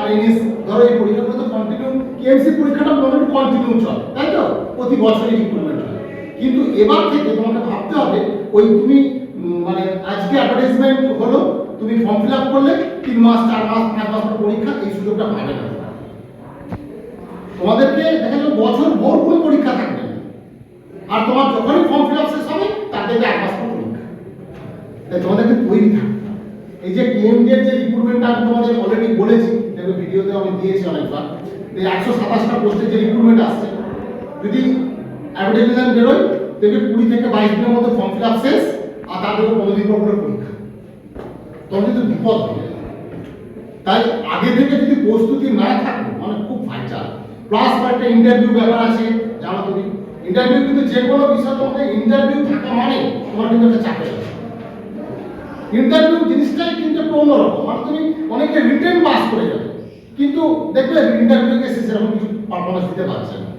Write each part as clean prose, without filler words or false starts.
আর NS ধরো এই পরীক্ষাগুলো তো কন্টিনিউ, কেএমসি পরীক্ষাটা মোটামুটি কন্টিনিউ চলে, তাই তো? প্রতি বছরই রিক্রুটমেন্ট হয়। কিন্তু এবার থেকে তোমাকে ভাবতে হবে ওই তুমি মানে আজকে অ্যাডভার্টাইজমেন্ট হলো, তুমি ফর্ম ফিল আপ করলে 3 মাস 4 মাস 5 মাস পর পরীক্ষা, এই সুযোগটা পাবে না। তোমাদেরকে দেখা যাবে বছর ভোর কোনো পরীক্ষা থাকবে না, আর তোমার যখনই ফর্ম ফিল আপ শেষ হবে তার থেকে 1 মাস পর পরীক্ষা। তাই তোমাদেরকে তৈরি থাকতে হবে। এই যে পিএমডি এর যে রিক্রুটমেন্টটা আমি তোমাদের অলরেডি বলেছি, দেখো ভিডিওতে আমি দিয়েছি অনেকবার, এই 127টা পোস্টে যে রিক্রুটমেন্ট আসছে, যদি অ্যাডভার্টাইজমেন্ট বেরোয় দেখবে 20 থেকে 22 দিনের মধ্যে ফর্ম ফিল আপ শেষ, আর তারপরে 15 দিন পর পরীক্ষা। তখন কিন্তু বিপদ হবে। তাই আগে থেকে যদি প্রস্তুতি না থাকে মানে খুব ভাইটাল। প্লাস একটা ইন্টারভিউ ব্যাপার আছে, জানো তুমি ইন্টারভিউ কিন্তু যে কোনো বিষয় তোমাকে ইন্টারভিউ থাকা মানে তোমার কিন্তু একটা চাপে আছে। ইন্টারভিউ জিনিসটাই কিন্তু একটু অন্যরকম, মানে তুমি অনেকে রিটেন পাস করে যাবে কিন্তু দেখবে ইন্টারভিউ কে সেরকম কিছু পারফরমেন্স দিতে পারছে না।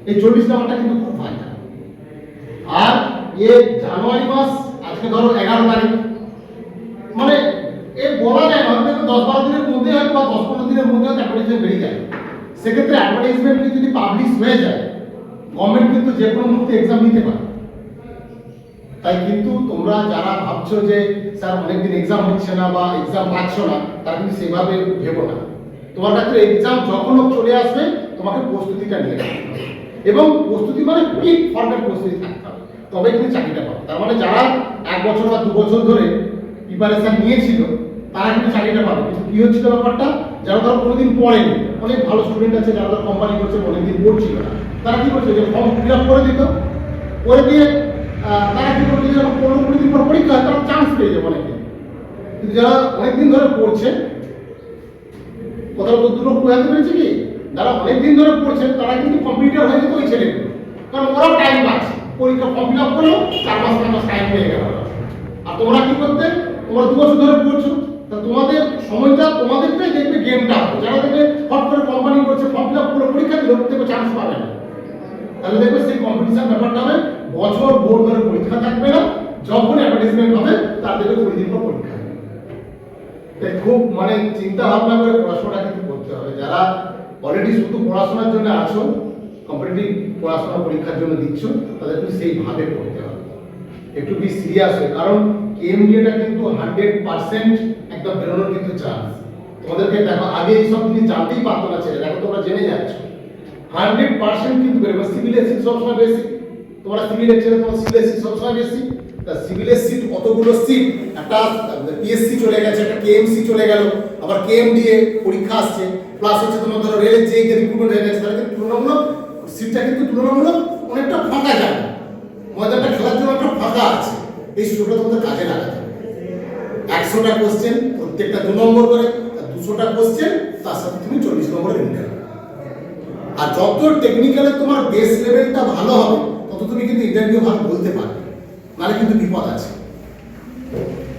এই 24 নাম্বারটা কিন্তু খুব ভাইটাল। আর জানুয়ারি মাস, আজকে ধরো 11 তারিখ, মানে বলা যায় না, হয়তো 10-12 দিনের মধ্যে হয়তো বা 10-15 দিনের মধ্যে হয়তো অ্যাডভার্টাইজমেন্ট বেরিয়ে যায়। সেক্ষেত্রে অ্যাডভার্টাইজমেন্ট যদি পাবলিশ হয়ে যায়, গভর্নমেন্ট কিন্তু যে কোনো মুহূর্তে এক্সাম নিতে পারে। তাই কিন্তু তোমরা যারা ভাবছো যে স্যার অনেকদিন এক্সাম হচ্ছে না বা এক্সাম পাচ্ছ না, তারা কিন্তু সেভাবে ভেবো না। তোমার কাছে এক্সাম যখন চলে আসবে তোমাকে প্রস্তুতিটা নিয়ে রাখতে হবে, এবং প্রস্তুতি মানে পিক ফর্মের প্রস্তুতি থাকতে হবে, তবে কিন্তু চাকরিটা পাবে। তার মানে যারা 1 বছর বা 2 বছর ধরে প্রিপারেশন নিয়েছিল তারা কিন্তু চাকরিটা পাবে। কিন্তু কি হচ্ছিল ব্যাপারটা, যারা ধরো কোনোদিন পড়েনি, অনেক ভালো স্টুডেন্ট আছে যারা ধরো কোম্পানি করছে অনেকদিন পড়ছিল না, তারা কি করছে যে ফর্ম ফিল আপ করে দিত, করে দিয়ে তারা কি করছে যখন 15-20 দিন পর পরীক্ষা হয় তারা চান্স পেয়ে যাবে অনেকদিন। কিন্তু যারা অনেকদিন ধরে পড়ছে, কোথাও তো দুটো বোঝাতে পেরেছে কি, যারা অনেকদিন ধরে পড়ছেন তারা কিন্তু কম্পিউটার হয়ে যেত ওই ছেলেগুলো, কারণ ওরাও টাইম পাচ্ছে, পরীক্ষা ফর্ম ফিল আপ করলো 4 মাস 5 মাস টাইম পেয়ে গেল। আর তোমরা কি করতে, তোমরা 2 বছর ধরে পড়ছো, তা তোমাদের সময়টা তোমাদেরটাই দেখবে গেমটা হবে। যারা দেখবে হট করে কোম্পানি করছে ফর্ম ফিল আপ করে পরীক্ষা দিল, দেখবে চান্স পাবে না। তাহলে দেখবে সেই কম্পিটিশন ব্যাপারটা হবে, বছর ভোর ধরে পরীক্ষা থাকবে না, যখন অ্যাডভার্টাইজমেন্ট হবে তার থেকে 20 দিন পর পরীক্ষা। তাই খুব মানে চিন্তা ভাবনা করে পড়াশোনা কিন্তু করতে হবে। যারা অলরেডি শুধু পড়াশোনার জন্য আছো, কম্পিটিটিভ পড়াশোনা পরীক্ষার জন্য দিচ্ছ, তাদের কিন্তু সেইভাবে পড়তে হবে, একটু বেশি সিরিয়াস হয়ে। কারণ কেএমডিএটা কিন্তু 100% একদম বেরোনোর কিন্তু চান্স। তোমাদেরকে দেখো আগে এইসব জিনিস জানতেই পারতো না ছেলে, দেখো তোমরা জেনে যাচ্ছ 100% কিন্তু বেরোবে। সিভিল এসিড সবসময় বেশি, তোমরা সিভিলের ছেলে, তোমার সিভিল এসিড সবসময় বেশি। তা সিভিলের সিট অতগুলো সিট, একটা পিএসসি চলে গেছে, একটা কেএমসি চলে গেল, আবার কেএমডিএ পরীক্ষা আসছে, প্লাস হচ্ছে তোমার ধরো রেলের যে রিক্রুটমেন্ট হয়ে গেছে, তাহলে কিন্তু তুলনামূলক সিটটা কিন্তু তুলনামূলক অনেকটা ফাঁকা যায়, ময়দানটা খেলার জন্য একটা ফাঁকা আছে। এই সুযোগটা তোমাদের কাজে লাগাতে হবে। 100টা কোশ্চেন, প্রত্যেকটা 2 নম্বর করে, 200টা কোশ্চেন, তার সাথে তুমি 40 নম্বরের ইন্টারভিউ। আর যত টেকনিক্যালে তোমার বেস লেভেলটা ভালো হবে, তত তুমি কিন্তু ইন্টারভিউ ভালো বলতে পারবে, নাহলে কিন্তু বিপদ আছে।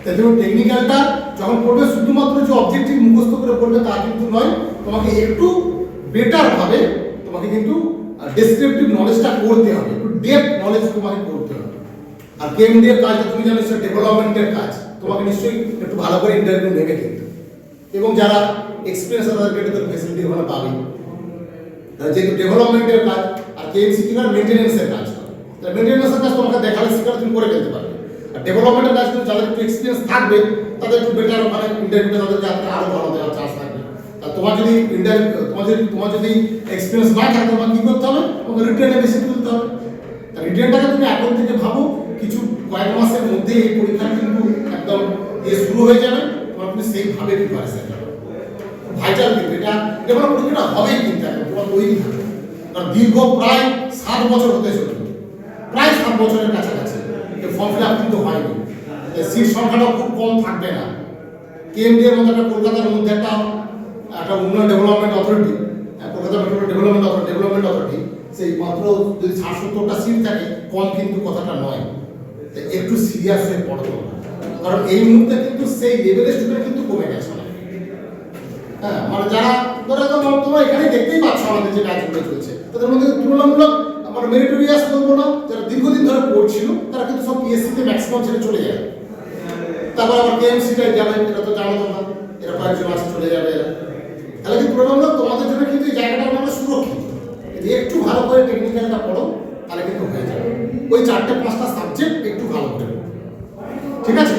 তাই তুমি টেকনিক্যালটা যখন পড়বে শুধুমাত্র যে অবজেক্টিভ মুখস্থ করে পড়বে তা কিন্তু নয়, তোমাকে একটু বেটার ভাবে তোমাকে কিন্তু ডেসক্রিপটিভ নলেজটা করতে হবে, একটু ডেপথ নলেজ তোমাকে করতে হবে। আর কেএমডি এর কাজটা তুমি জানো সেটা ডেভেলপমেন্টের কাজ, তোমাকে নিশ্চয়ই একটু ভালো করে ইন্টারভিউ নেবে কিন্তু। এবং যারা এক্সপিরিয়েন্স আছে তাদেরকে একটু ফ্যাসিলিটি ওখানে পাবে, যেহেতু ডেভেলপমেন্টের কাজ। আর কেএমসি কি করে মেইনটেনেন্সের কাজ করে, তাহলে মেইনটেনেন্সের কাজ তোমাকে দেখালে শিখালে তুমি করে ফেলতে পারবে। আর ডেভেলপমেন্টের কাজ কিন্তু যাদের একটু এক্সপিরিয়েন্স থাকবে তাদের একটু বেটার ওখানে ইন্টারভিউটা তাদেরকে আরো ভালো দেওয়ার চান্স থাকবে। আর তোমার যদি তোমার যদি এক্সপিরিয়েন্স না থাকে, তোমার কি করতে হবে, তোমাকে রিটেনে বেশি তুলতে হবে। আর রিটেনটাকে তুমি এখন থেকে ভাবো, কিছু কয়েক মাসের মধ্যে এই পরীক্ষা কিন্তু একদম শুরু হয়ে যাবে, তোমার কিন্তু সেইভাবে প্রিপারেশন যাবে। ভাইটাল কিন্তু এটা যেমন পরীক্ষাটা হবেই কিন্তু এখন তোমার তৈরি থাকবে। কারণ দীর্ঘ প্রায় 7 বছর হতে চলবে, প্রায় 7 বছরের কাছাকাছি ফর্ম ফিল আপ কিন্তু হয়নি। সিট সংখ্যাটাও খুব কম থাকবে না। কেএমডি এর মধ্যে একটা কলকাতার মধ্যে একটা উন্নয়ন development authority, Kolkata metro development authority, সেই মাত্র যদি 60-70টা সিট থাকে, কম কিন্তু কথাটা নয়। একটু সিরিয়াস হয়ে পড়ো, কারণ এই মুহূর্তে কিন্তু সেই লেভেলের স্টুডেন্ট কিন্তু কমে গেছে। হ্যাঁ, মানে যারা ধরো তোমরা এখানে দেখতেই পাচ্ছ আমাদের যে ব্যাচগুলো চলছে, তাদের মধ্যে তুলনামূলক আমার মেরিটোরিয়াস বলবো না, যারা দীর্ঘদিন ধরে পড়ছিল তারা কিন্তু সব পিএসসিতে ম্যাক্সিমাম ছেড়ে চলে যায়। তারপর আবার কেএমসিটাই যাবে, এটা তো জানো তোমরা, এরা কয়েকজন আছে চলে যাবে এরা। তাহলে কিন্তু ওই 4-5টা সাবজেক্ট একটু ভালো করে পড়ো। ঠিক আছে?